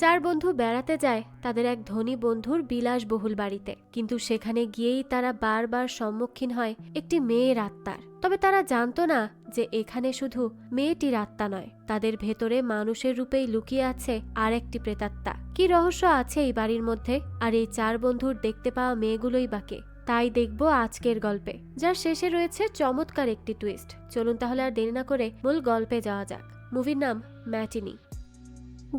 চার বন্ধু বেড়াতে যায় তাদের এক ধনী বন্ধুর বিলাসবহুল বাড়িতে, কিন্তু সেখানে গিয়েই তারা বারবার সম্মুখীন হয় একটি মেয়ের আত্মার। তবে তারা জানতো না যে এখানে শুধু মেয়েটির আত্মা নয়, তাদের ভেতরে মানুষের রূপেই লুকিয়ে আছে আর একটি প্রেতাত্মা। কি রহস্য আছে এই বাড়ির মধ্যে, আর এই চার বন্ধুর দেখতে পাওয়া মেয়েগুলোই বাকে, তাই দেখব আজকের গল্পে, যার শেষে রয়েছে চমৎকার একটি টুইস্ট। চলুন তাহলে আর দেরি না করে মূল গল্পে যাওয়া যাক। মুভির নাম ম্যাটিনি।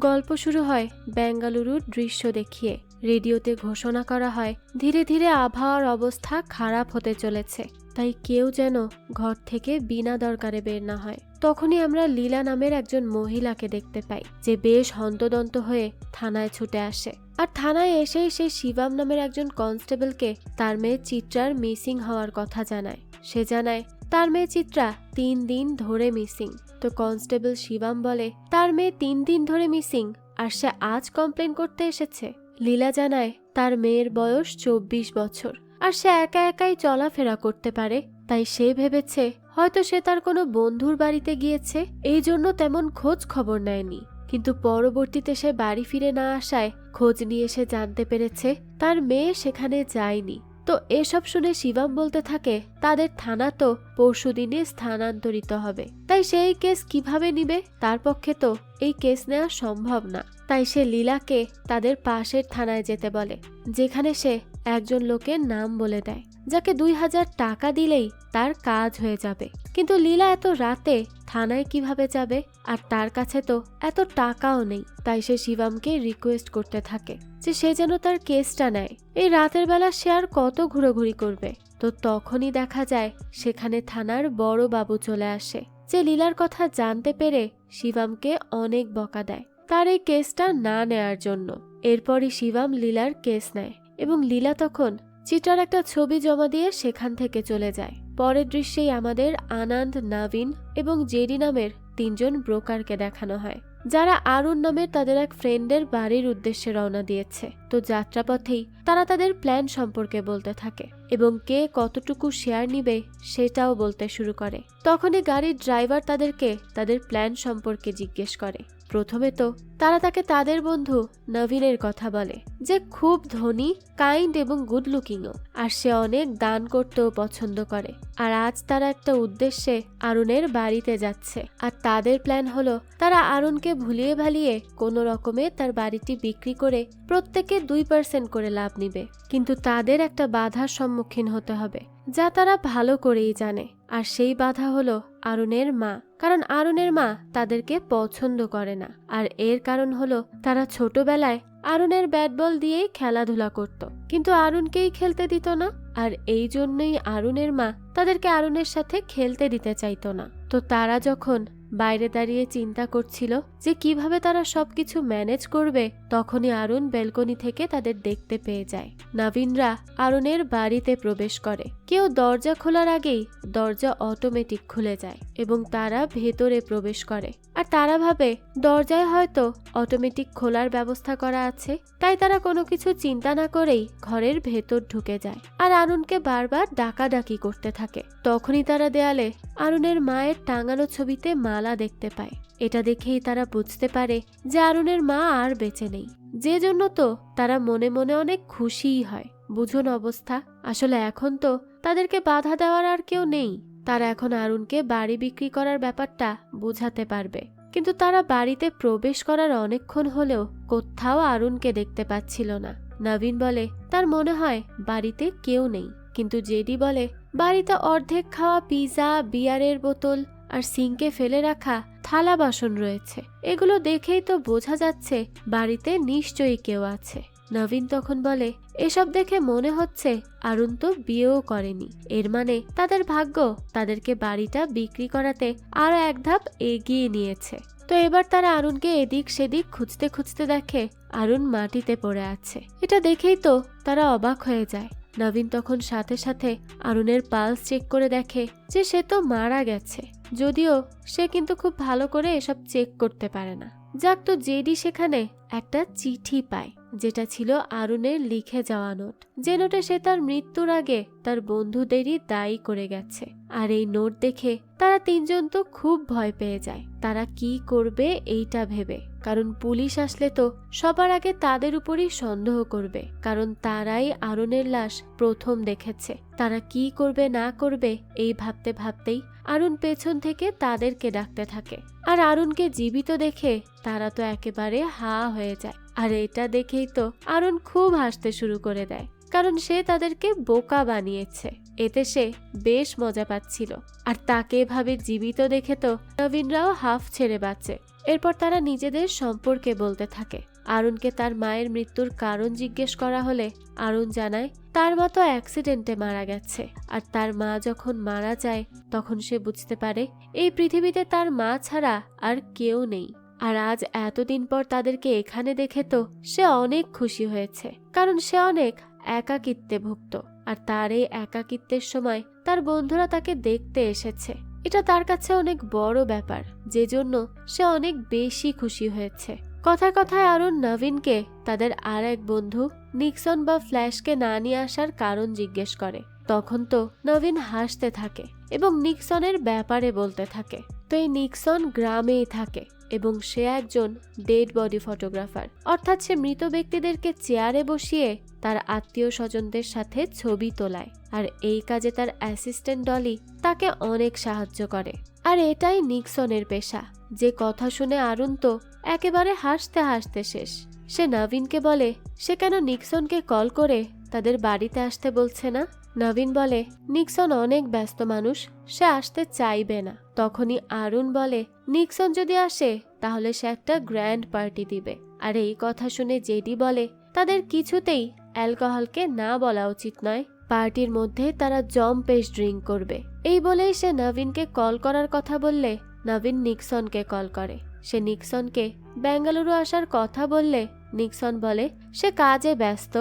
গল্প শুরু হয় বেঙ্গালুরুর দৃশ্য দেখিয়ে। রেডিওতে ঘোষণা করা হয় ধীরে ধীরে আবহাওয়ার অবস্থা খারাপ হতে চলেছে, তাই কেউ যেন ঘর থেকে বিনা দরকারে বের না হয়। তখনই আমরা লীলা নামের একজন মহিলাকে দেখতে পাই, যে বেশ হন্তদন্ত হয়ে থানায় ছুটে আসে। আর থানায় এসেই সে শিবাম নামের একজন কনস্টেবলকে তার মেয়ে চিত্রার মিসিং হওয়ার কথা জানায়। সে জানায় তার মেয়ে চিত্রা 3 দিন ধরে মিসিং। তো কনস্টেবল শিবাম বলে তার মেয়ে 3 দিন ধরে মিসিং, আর সে আজ কমপ্লেন করতে এসেছে। লীলা জানায় তার মেয়ের বয়স 24 বছর, আর সে একা একাই চলাফেরা করতে পারে। তাই সে ভেবেছে হয়তো সে তার কোনো বন্ধুর বাড়িতে গিয়েছে, এই জন্য তেমন খোঁজ খবর নেয়নি। কিন্তু পরবর্তীতে সে বাড়ি ফিরে না আসায় খোঁজ নিয়ে সে জানতে পেরেছে তার মেয়ে সেখানে যায়নি। তো এসব শুনে শিবাম বলতে থাকে তাদের থানা তো পরশুদিনে স্থানান্তরিত হবে, তাই সেই কেস কিভাবে নিবে, তার পক্ষে তো এই কেস নেওয়া সম্ভব না। তাই সে লীলাকে তাদের পাশের থানায় যেতে বলে, যেখানে সে একজন লোকের নাম বলে দেয়, যাকে 2000 টাকা দিলেই তার কাজ হয়ে যাবে। কিন্তু লীলা এত রাতে থানায় কিভাবে যাবে, আর তার কাছে তো এত টাকাও নেই। তাই সে শিবামকে রিকোয়েস্ট করতে থাকে যে সে যেন তার কেসটা নেয়। এই রাতের বেলা সে আর কত ঘোরাঘুরি করবে। তো তখনই দেখা যায় সেখানে থানার বড় বাবু চলে আসে, যে লীলার কথা জানতে পেরে শিবামকে অনেক বকা দেয় তার এই কেসটা না নেয়ার জন্য। এরপরই শিবাম লীলার কেস নেয়, এবং লীলা তখন চিত্রার একটা ছবি জমা দিয়ে সেখান থেকে চলে যায়। পরের দৃশ্যেই আমাদের আনন্দ, নবীন এবং জেডি নামের 3 জন ব্রোকারকে দেখানো হয়, যারা আরুণ নামের তাদের এক ফ্রেন্ডের বাড়ির উদ্দেশ্যে রওনা দিয়েছে। তো যাত্রাপথেই তারা তাদের প্ল্যান সম্পর্কে বলতে থাকে, এবং কে কতটুকু শেয়ার নিবে সেটাও বলতে শুরু করে। তখনই গাড়ির ড্রাইভার তাদেরকে তাদের প্ল্যান সম্পর্কে জিজ্ঞেস করে। প্রথমে তো তারা তাকে তাদের বন্ধু নবীনের কথা বলে, যে খুব ধনী, কাইন্ড এবং গুড লুকিংও, আর সে অনেক দান করতেও পছন্দ করে। আর আজ তারা একটা উদ্দেশ্যে আরুণের বাড়িতে যাচ্ছে, আর তাদের প্ল্যান হলো তারা আরুণকে ভুলিয়ে ভালিয়ে কোনো রকমে তার বাড়িটি বিক্রি করে প্রত্যেকে 2% করে লাভ নিবে। কিন্তু তাদের একটা বাধার সম্মুখীন হতে হবে, যা তারা ভালো করেই জানে। আর সেই বাধা হলো আরুণের মা, কারণ আরুণের মা তাদেরকে পছন্দ করে না। আর এর কারণ হলো তারা ছোটবেলায় আরুণের ব্যাট বল দিয়েই খেলাধুলা করত, কিন্তু আরুণকেই খেলতে দিত না। আর এই জন্যই আরুণের মা তাদেরকে আরুণের সাথে খেলতে দিতে চাইতো না। তো তারা যখন বাইরে দাঁড়িয়ে চিন্তা করছিল যে কিভাবে তারা সবকিছু ম্যানেজ করবে, তখনই আরুণ ব্যালকনি থেকে তাদের দেখতে পেয়ে যায়। নবীনরা আরুণের বাড়িতে প্রবেশ করে। কেউ দরজা খোলার আগেই দরজা অটোমেটিক খুলে যায়, এবং তারা ভেতরে প্রবেশ করে। আর তারা ভাবে দরজায় হয়তো অটোমেটিক খোলার ব্যবস্থা করা আছে, তাই তারা কোনো কিছু চিন্তা না করেই ঘরের ভেতর ঢুকে যায়, আর আরুণকে বারবার ডাকাডাকি করতে থাকে। তখনই তারা দেয়ালে আরুণের মায়ের টাঙানো ছবিতে মালা দেখতে পায়। এটা দেখেই তারা বুঝতে পারে যে আরুণের মা আর বেঁচে নেই, যে জন্য তো তারা মনে মনে অনেক খুশিই হয়। বুঝুন অবস্থা। আসলে এখন তো তাদেরকে বাধা দেওয়ার আর কেউ নেই। তারা এখন আরুণকে বাড়ি বিক্রি করার ব্যাপারটা বুঝাতে পারবে। কিন্তু তারা বাড়িতে প্রবেশ করার অনেকক্ষণ হলেও কোথাও আরুণকে দেখতে পাচ্ছিল না। নবীন বলে তার মনে হয় বাড়িতে কেউ নেই, কিন্তু জেডি বলে বাড়িতে অর্ধেক খাওয়া পিৎজা, বিয়ারের বোতল আর সিঙ্কে ফেলে রাখা থালা বাসন রয়েছে। এগুলো দেখেই তো বোঝা যাচ্ছে বাড়িতে নিশ্চয়ই কেউ আছে। নবীন তখন বলে এসব দেখে মনে হচ্ছে আরুণ তো বিয়েও করেনি, এর মানে তাদের ভাগ্য তাদেরকে বাড়িটা বিক্রি করাতে আরো এক ধাপ এগিয়ে নিয়েছে। তো এবার তারা আরুণকে এদিক সেদিক খুঁজতে খুঁজতে দেখে আরুণ মাটিতে পড়ে আছে। এটা দেখেই তো তারা অবাক হয়ে যায়। নবীন তখন সাথে সাথে আরুণের পালস চেক করে দেখে যে সে তো মারা গেছে, যদিও সে কিন্তু খুব ভালো করে এসব চেক করতে পারে না। যাক, তো জেডি সেখানে একটা চিঠি পায়, যেটা ছিল আরুণের লিখে যাওয়া নোট, যে নোটে সে তার মৃত্যুর আগে তার বন্ধুদেরই দায়ী করে গেছে। আর এই নোট দেখে তারা 3 জন তো খুব ভয় পেয়ে যায়। তারা কি করবে এইটা ভেবে কারণ পুলিশ আসলে তো সবার আগে তাদের উপরই সন্দেহ করবে, কারণ তারাই আরুনের লাশ প্রথম দেখেছে। তারা কি করবে না করবে এই ভাবতে ভাবতেই আরুন পেছন থেকে তাদেরকে ডাকতে থাকে। আর আরুনকে জীবিত দেখে তারা তো একেবারে হা হয়ে যায়। আর এটা দেখেই তো আরুন খুব হাসতে শুরু করে দেয়, কারণ সে তাদেরকে বোকা বানিয়েছে। এতে সে বেশ মজা পাচ্ছিল। আর তাকে এভাবে জীবিত দেখে তো নবীনরাও হাফ ছেড়ে বাঁচে। এরপর তারা নিজেদের সম্পর্কে বলতে থাকে। আরুনকে তার মায়ের মৃত্যুর কারণ জিজ্ঞেস করা হলে আরুন জানায় তার মা তো অ্যাক্সিডেন্টে মারা গেছে। আর তার মা যখন মারা যায় তখন সে বুঝতে পারে এই পৃথিবীতে তার মা ছাড়া আর কেউ নেই। আর আজ এতদিন পর তাদেরকে এখানে দেখে তো সে অনেক খুশি হয়েছে, কারণ সে অনেক একাকিত্বে ভুগত। আর তার এই একাকিত্বের সময় তার বন্ধুরা তাকে দেখতে এসেছে। এটা তার কাছে অনেক বড় ব্যাপার, যে জন্য সে অনেক বেশি খুশি হয়েছে। কথায় কথায় আরুন নবীনকে তাদের আর এক বন্ধু নিক্সন বা ফ্ল্যাশকে না নিয়ে আসার কারণ জিজ্ঞেস করে। তখন তো নবীন হাসতে থাকে এবং নিক্সনের ব্যাপারে বলতে থাকে। তো এই নিক্সন গ্রামেই থাকে এবং সে একজন ডেড বডি ফটোগ্রাফার, অর্থাৎ সে মৃত ব্যক্তিদেরকে চেয়ারে বসিয়ে তার আত্মীয় স্বজনদের সাথে ছবি তোলায়। আর এই কাজে তার অ্যাসিস্ট্যান্ট ডলি তাকে অনেক সাহায্য করে। আর এটাই নিক্সনের পেশা। যে কথা শুনে আরুন তো একেবারে হাসতে হাসতে শেষ। সে নবীনকে বলে সে কেন নিক্সনকে কল করে তাদের বাড়িতে আসতে বলছে না। নবীন বলে নিক্সন অনেক ব্যস্ত মানুষ, সে আসতে চাইবে না। তখনই আরুন বলে নিক্সন যদি আসে তাহলে সে একটা গ্র্যান্ড পার্টি দিবে। আর এই কথা শুনে জেডি বলে তাদের কিছুতেই অ্যালকোহলকে না বলা উচিত নয়, পার্টির মধ্যে তারা জম্পেশ ড্রিঙ্ক করবে। এই বলেই সে নবীনকে কল করার কথা বললে নবীন নিক্সনকে কল করে। সে নিক্সনকে বেঙ্গালুরু আসার কথা বললে নিক্সন বলে সে কাজে ব্যস্ত,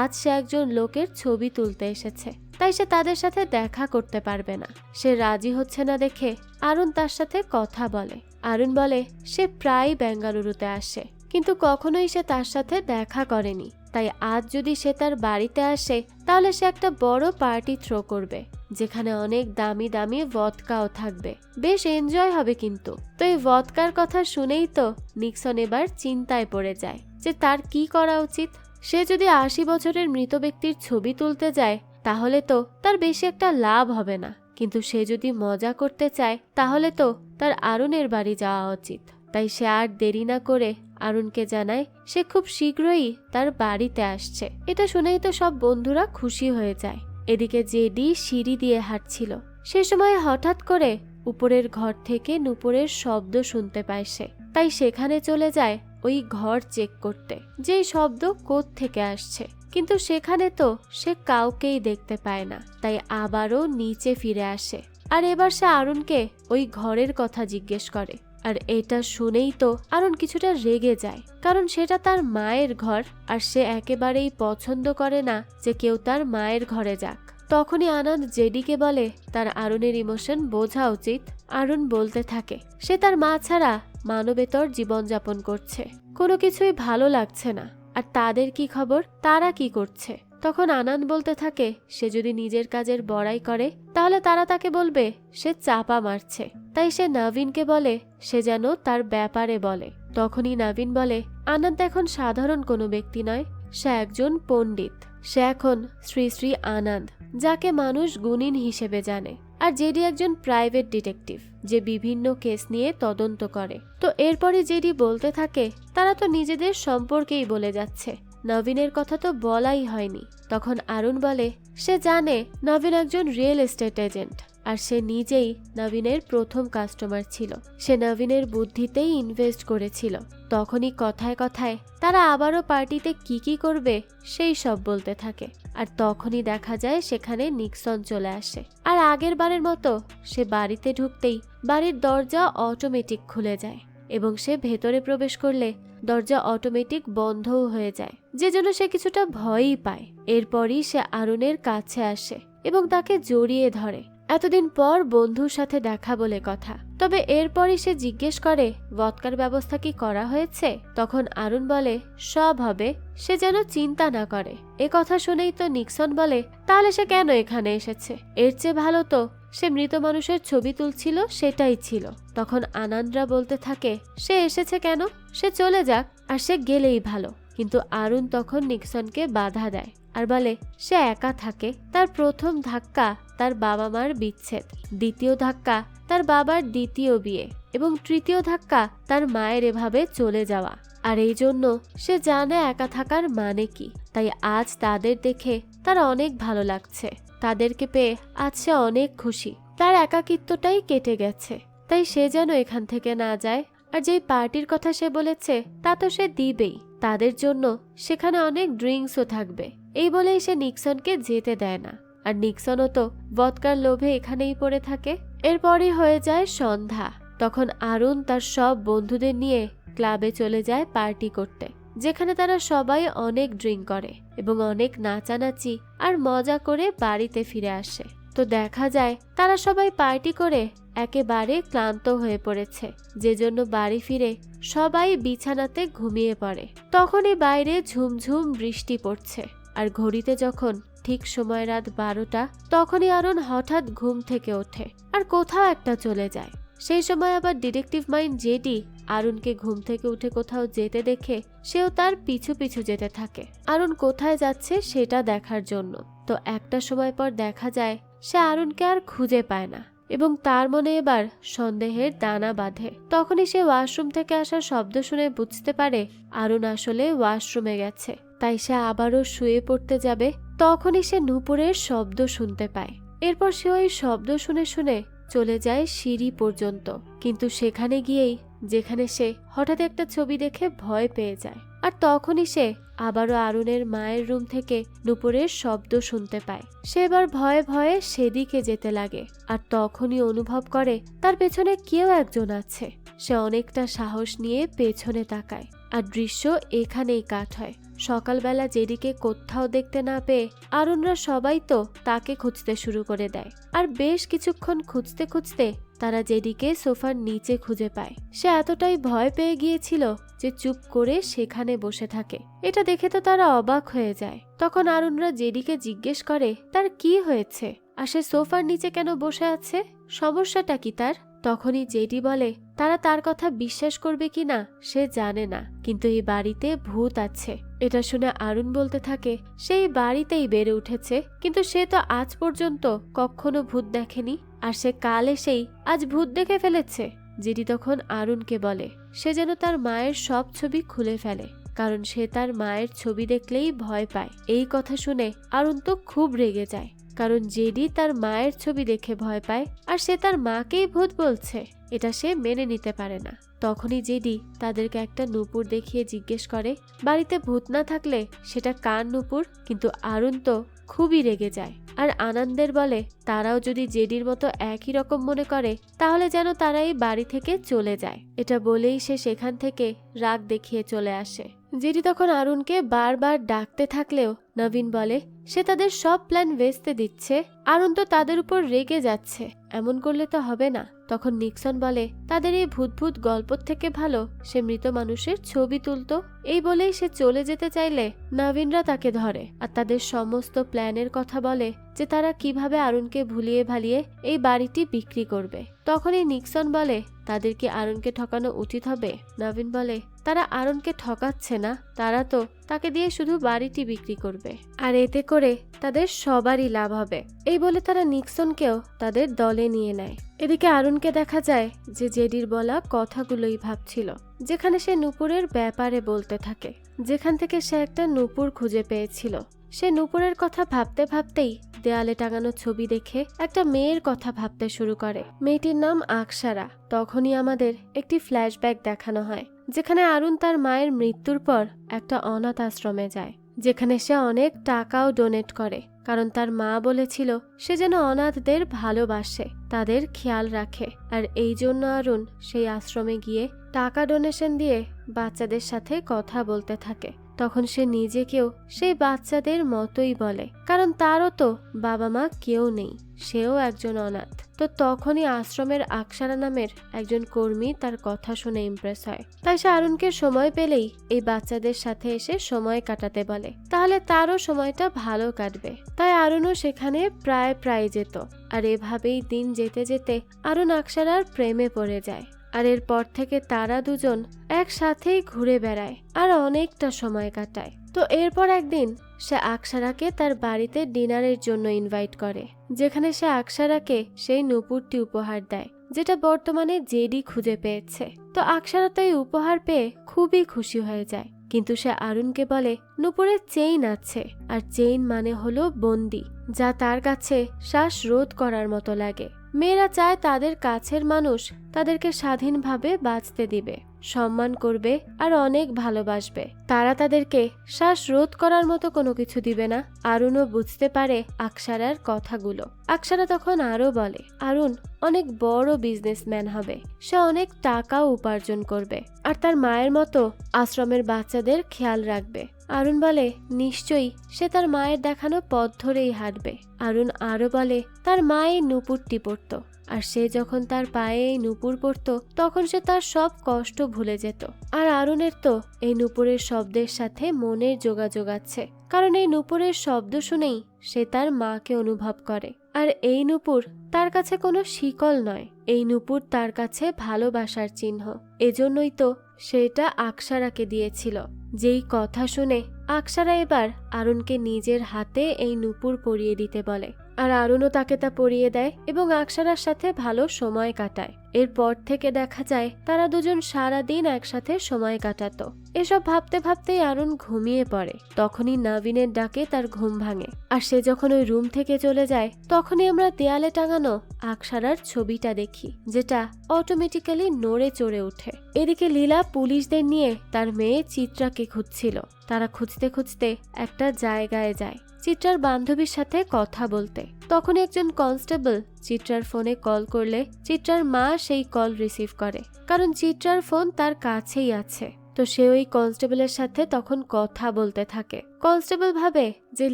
আজ সে একজন লোকের ছবি তুলতে এসেছে, তাই সে তাদের সাথে দেখা করতে পারবে না। সে রাজি হচ্ছে না দেখে আরুন তার সাথে কথা বলে। আরুন বলে সে প্রায় বেঙ্গালুরুতে আসে, কিন্তু কখনোই সে তার সাথে দেখা করেনি। তাই আজ যদি সে তার বাড়িতে আসে তাহলে সে একটা বড় পার্টি থ্রো করবে, যেখানে অনেক দামি দামি ভদকাও থাকবে, বেশ এনজয় হবে। কিন্তু তো এই ভদকার কথা শুনেই তো নিক্সন এবার চিন্তায় পড়ে যায় যে তার কি করা উচিত। সে যদি 80 বছরের মৃত ব্যক্তির ছবি তুলতে যায় তাহলে তো তার বেশি একটা লাভ হবে না, কিন্তু সে যদি মজা করতে চায় তাহলে তো তার আরুনের বাড়ি যাওয়া উচিত। তাই সে আর দেরি না করে আরুনকে জানায় সে খুব শীঘ্রই তার বাড়িতে আসছে। এটা শুনেই তো সব বন্ধুরা খুশি হয়ে যায়। এদিকে জেডি সিঁড়ি দিয়ে হাঁটছিল, সে সময় হঠাৎ করে উপরের ঘর থেকে নুপুরের শব্দ শুনতে পায় সে। তাই সেখানে চলে যায় ওই ঘর চেক করতে, যেই শব্দ কোত্থেকে আসছে। কিন্তু সেখানে তো সে কাউকেই দেখতে পায় না। তাই আবারও নিচে ফিরে আসে। আর এবার সে আরুনকে ওই ঘরের কথা জিজ্ঞেস করে। আর এটা শুনেই তো আরুন কিছুটা রেগে যায়, কারণ সেটা তার মায়ের ঘর আর সে একেবারেই পছন্দ করে না যে কেউ তার মায়ের ঘরে যাক। তখনই আনন্দ জেডিকে বলে তার আরুনের ইমোশন বোঝা উচিত। আরুন বলতে থাকে সে তার মা ছাড়া মানবেতর জীবনযাপন করছে, কোনো কিছুই ভালো লাগছে না। আর তাদের কি খবর, তারা কি করছে? তখন আনন্দ বলতে থাকে সে যদি নিজের কাজের বড়াই করে তাহলে তারা তাকে বলবে সে চাপা মারছে। তাই সে নবীনকে বলে সে যেন তার ব্যাপারে বলে। তখনই নবীন বলে আনন্দ এখন সাধারণ কোনো ব্যক্তি নয়, সে একজন পণ্ডিত। সে এখন শ্রী শ্রী আনন্দ, যাকে মানুষ গুণিন হিসেবে জানে। আর জেডি একজন প্রাইভেট ডিটেকটিভ, যে বিভিন্ন কেস নিয়ে তদন্ত করে। তো এরপরই জেডি বলতে থাকে তারা তো নিজেদের সম্পর্কেই বলে যাচ্ছে, নবীনের কথা তো বলাই হয়নি। তখন আরুন বলে সে জানে নবীন একজন রিয়েল এস্টেট এজেন্ট, আর সে নিজেই নবীনের প্রথম কাস্টমার ছিল। সে নবীনের বুদ্ধিতেই ইনভেস্ট করেছিল। তখনই কথায় কথায় তারা আবারও পার্টিতে কি কি করবে সেই সব বলতে থাকে। আর তখনই দেখা যায় সেখানে নিক্সন চলে আসে। আর আগের বারের মতো সে বাড়িতে ঢুকতেই বাড়ির দরজা অটোমেটিক খুলে যায় এবং সে ভেতরে প্রবেশ করলে দরজা অটোমেটিক বন্ধও হয়ে যায়, যে জন্য সে কিছুটা ভয়ই পায়। এরপরই সে আরুনের কাছে আসে এবং তাকে জড়িয়ে ধরে। এতদিন পর বন্ধুর সাথে দেখা বলে কথা। তবে এরপরই সে জিজ্ঞেস করে ভদকার ব্যবস্থা কি করা হয়েছে? তখন আরুন বলে সব হবে, সে যেন চিন্তা না করে। এ কথা শুনেই তো নিক্সন বলে তাহলে সে কেন এখানে এসেছে? এর চেয়ে ভালো তো সে মৃত মানুষের ছবি তুলছিল সেটাই ছিল। তখন আনন্দরা বলতে থাকে সে এসেছে কেন, সে চলে যাক, আর সে গেলেই ভালো। কিন্তু আরুণ তখন নিক্সনকে বাধা দেয় আর বলে সে একা থাকে। তার প্রথম ধাক্কা তার বাবা মার বিচ্ছেদ, দ্বিতীয় ধাক্কা তার বাবার দ্বিতীয় বিয়ে, এবং তৃতীয় ধাক্কা তার মায়ের এভাবে চলে যাওয়া। আর এই জন্য সে জানে একা থাকার মানে কি। তাই আজ তাদের দেখে তার অনেক ভালো লাগছে, তাদেরকে পেয়ে আজ সে অনেক খুশি। তার একাকিত্বটাই কেটে গেছে, তাই সে যেন এখান থেকে না যায়। আর যেই পার্টির কথা সে বলেছে তা তো সে দিবেই, তাদের জন্য সেখানে অনেক ড্রিঙ্কসও থাকবে। এই বলেই সে নিক্সনকে যেতে দেয় না। আর নিক্সনও তো ভদকার লোভে এখানেই পড়ে থাকে। এরপরই হয়ে যায় সন্ধ্যা। তখন আরুণ তার সব বন্ধুদের নিয়ে ক্লাবে চলে যায় পার্টি করতে, যেখানে তারা সবাই অনেক ড্রিঙ্ক করে এবং অনেক নাচানাচি আর মজা করে বাড়িতে ফিরে আসে। তো দেখা যায় তারা সবাই পার্টি করে একেবারে ক্লান্ত হয়ে পড়েছে, যে জন্য বাড়ি ফিরে সবাই বিছানাতে ঘুমিয়ে পড়ে। তখনই বাইরে ঝুমঝুম বৃষ্টি পড়ছে, আর ঘড়িতে যখন ঠিক সময় রাত 12টা, তখনই আরুণ হঠাৎ ঘুম থেকে ওঠে আর কোথাও একটা চলে যায়। সেই সময় আবার ডিটেকটিভ মাইন্ড জেডি আরুণকে ঘুম থেকে উঠে কোথাও যেতে দেখে সেও তার পিছু পিছু যেতে থাকে আরুণ কোথায় যাচ্ছে সেটা দেখার জন্য। তো একটা সময় পর দেখা যায় সে আরুণকে আর খুঁজে পায় না এবং তার মনে এবার সন্দেহের দানা বাঁধে। তখনই সে ওয়াশরুম থেকে আসার শব্দ শুনে বুঝতে পারে আরুণ আসলে ওয়াশরুমে গেছে। তাই সে আবারও শুয়ে পড়তে যাবে, তখনই সে নূপুরের শব্দ শুনতে পায়। এরপর সে ওই শব্দ শুনে শুনে চলে যায় সিঁড়ি পর্যন্ত, কিন্তু সেখানে গিয়েই যেখানে সে হঠাৎ একটা ছবি দেখে ভয় পেয়ে যায়। আর তখনই সে আবারও আরুণের মায়ের রুম থেকে নূপুরের শব্দ শুনতে পায়। সে এবার ভয়ে ভয়ে সেদিকে যেতে লাগে, আর তখনই অনুভব করে তার পেছনে কেউ একজন আছে। সে অনেকটা সাহস নিয়ে পেছনে তাকায়, আর দৃশ্য এখানেই কাট হয়। সকালবেলা জেডিকে কোথাও দেখতে না পেয়ে আরুণরা সবাই তো তাকে খুঁজতে শুরু করে দেয়। আর বেশ কিছুক্ষণ খুঁজতে খুঁজতে তারা জেডিকে সোফার নিচে খুঁজে পায়। সে এতটাই ভয় পেয়ে গিয়েছিল যে চুপ করে সেখানে বসে থাকে। এটা দেখে তো তারা অবাক হয়ে যায়। তখন আরুণরা জেডিকে জিজ্ঞেস করে তার কি হয়েছে, আর সে সোফার নিচে কেন বসে আছে, সমস্যাটা কি তার। তখনই জেডি বলে তারা তার কথা বিশ্বাস করবে কিনা সে জানে না, কিন্তু এই বাড়িতে ভূত আছে। এটা শুনে আরুণ বলতে থাকে সেই বাড়িতেই বেড়ে উঠেছে, কিন্তু সে তো আজ পর্যন্ত কখনো ভূত দেখেনি, আর সে কাল এসেই আজ ভূত দেখে ফেলেছে। জেডি তখন আরুণকে বলে সে যেন তার মায়ের সব ছবি খুলে ফেলে, কারণ সে তার মায়ের ছবি দেখলেই ভয় পায়। এই কথা শুনে আরুণ তো খুব রেগে যায়, কারণ জেডি তার মায়ের ছবি দেখে ভয় পায় আর সে তার মাকেই ভূত বলছে, এটা সে মেনে নিতে পারে না। তখনই জেডি তাদেরকে একটা নূপুর দেখিয়ে জিজ্ঞেস করে বাড়িতে ভূত না থাকলে সেটা কার নূপুর। কিন্তু আরুণ তো খুবই রেগে যায় আর আনন্দের বলে তারাও যদি জেডির মতো একই রকম মনে করে তাহলে যেন তারা এই বাড়ি থেকে চলে যায়। এটা বলেই সে সেখান থেকে রাগ দেখিয়ে চলে আসে। জেডি তখন আরুণকে বারবার ডাকতে থাকলেও নবীন বলে সে তাদের সব প্ল্যান ভেস্তে দিচ্ছে, আরুণ তো তাদের উপর রেগে যাচ্ছে, এমন করলে তো হবে না। তখন নিক্সন বলে তাদের এই ভূত ভূত গল্পর থেকে ভালো সে মৃত মানুষের ছবি তুলতো। এই বলেই সে চলে যেতে চাইলে নবীনরা তাকে ধরে আর তাদের সমস্ত প্ল্যানের কথা বলে যে তারা কিভাবে আরুণকে ভুলিয়ে ভালিয়ে এই বাড়িটি বিক্রি করবে। তখনই নিক্সন বলে তাদের কি আরুণকে ঠকানো উচিত হবে। নবীন বলে তারা আরুণকে ঠকাচ্ছে না, তারা তো তাকে দিয়ে শুধু বাড়িটি বিক্রি করবে, আর এতে করে তাদের সবারই লাভ হবে। এই বলে তারা নিক্সনকেও তাদের দলে নিয়ে নেয়। এদিকে আরুণকে দেখা যায় যে জেডির বলা কথাগুলোই ভাবছিল, যেখানে সে নূপুরের ব্যাপারে বলতে থাকে, যেখান থেকে সে একটা নূপুর খুঁজে পেয়েছিল। সে নূপুরের কথা ভাবতে ভাবতেই দেয়ালে টাঙানো ছবি দেখে একটা মেয়ের কথা ভাবতে শুরু করে। মেয়েটির নাম আকসারা। তখনই আমাদের একটি ফ্ল্যাশব্যাক দেখানো হয়, যেখানে আরুণ তার মায়ের মৃত্যুর পর একটা অনাথ আশ্রমে যায়, যেখানে সে অনেক টাকাও ডোনেট করে, কারণ তার মা বলেছিল সে যেন অনাথদের ভালোবাসে, তাদের খেয়াল রাখে। আর এই জন্য আরুণ সেই আশ্রমে গিয়ে টাকা ডোনেশন দিয়ে বাচ্চাদের সাথে কথা বলতে থাকে। তখন সে নিজেকেও সেই বাচ্চাদের মতোই বলে, কারণ তারও তো বাবা মা কেউ নেই, সেও একজন অনাথ। তো তখনই আশ্রমের আকসারা নামের একজন কর্মী তার কথা শুনে ইমপ্রেস হয়। তাই সে আরুনকে সময় পেলেই এই বাচ্চাদের সাথে এসে সময় কাটাতে বলে, তাহলে তারও সময়টা ভালো কাটবে। তাই আরুনও সেখানে প্রায় প্রায় যেত। আর এভাবেই দিন যেতে যেতে আরুন আকসারার প্রেমে পড়ে যায়। আর এরপর থেকে তারা দুজন একসাথেই ঘুরে বেড়ায় আর অনেকটা সময় কাটায়। তো এরপর একদিন সে আকসারাকে তার বাড়িতে ডিনারের জন্য ইনভাইট করে, যেখানে সে আকসারাকে সেই নূপুরটি উপহার দেয়, যেটা বর্তমানে জেডি খুঁজে পেয়েছে। তো আকসারা তো এই উপহার পেয়ে খুবই খুশি হয়ে যায়, কিন্তু সে আরুনকে বলে নূপুরের চেইন আছে, আর চেইন মানে হলো বন্দি, যা তার কাছে শ্বাস রোধ করার মতো লাগে। মেয়েরা চায় তাদের কাছের মানুষ তাদেরকে স্বাধীনভাবে বাঁচতে দিবে, সম্মান করবে আর অনেক ভালোবাসবে। তারা তাদেরকে শ্বাস রোধ করার মতো কোনো কিছু দিবে না। আরুনও বুঝতে পারে আকসারার কথাগুলো। আকসারা তখন আরো বলে আরুন অনেক বড় বিজনেসম্যান হবে, সে অনেক টাকাও উপার্জন করবে, আর তার মায়ের মতো আশ্রমের বাচ্চাদের খেয়াল রাখবে। আরুন বলে নিশ্চয়ই সে তার মায়ের দেখানো পথ ধরেই হাঁটবে। আরুন আরো বলে তার মা এই নূপুরটি পরত, আর সে যখন তার পায়ে এই নূপুর পরত তখন সে তার সব কষ্ট ভুলে যেত। আর আরুনের তো এই নূপুরের শব্দের সাথে মনের যোগাযোগ আছে, কারণ এই নূপুরের শব্দ শুনেই সে তার মাকে অনুভব করে। আর এই নূপুর তার কাছে কোনো শিকল নয়, এই নূপুর তার কাছে ভালোবাসার চিহ্ন। এজন্যই তো সেটা আকসারাকে দিয়েছিল। যেই কথা শুনে আকসারা এবার আরুনকে নিজের হাতে এই নূপুর পরিয়ে দিতে বলে, আর আরুনও তাকে তা পরিয়ে দেয় এবং আকসারার সাথে ভালো সময় কাটায়। এরপর থেকে দেখা যায় তারা দুজন সারাদিন একসাথে সময় কাটাতো। এসব ভাবতে ভাবতেই আরুন ঘুমিয়ে পড়ে। তখনই নবীনের ডাকে তার ঘুম ভাঙে, আর সে যখন ওই রুম থেকে চলে যায় তখনই আমরা দেয়ালে টাঙানো আকসারার ছবিটা দেখি, যেটা অটোমেটিক্যালি নড়ে চড়ে ওঠে। এদিকে লীলা পুলিশদের নিয়ে তার মেয়ে চিত্রাকে খুঁজছিল। তারা খুঁজতে খুঁজতে একটা জায়গায় যায় চিত্রার বান্ধবীর সাথে কথা বলতে। তখন একজন কনস্টেবল চিত্রার ফোনে কল করলে চিত্রার মা সেই কল রিসিভ করে, কারণ চিত্রার ফোন তার কাছেই আছে। তো সে ওই কনস্টেবলের সাথে তখন কথা বলতে থাকে। কনস্টেবল ভাবে যে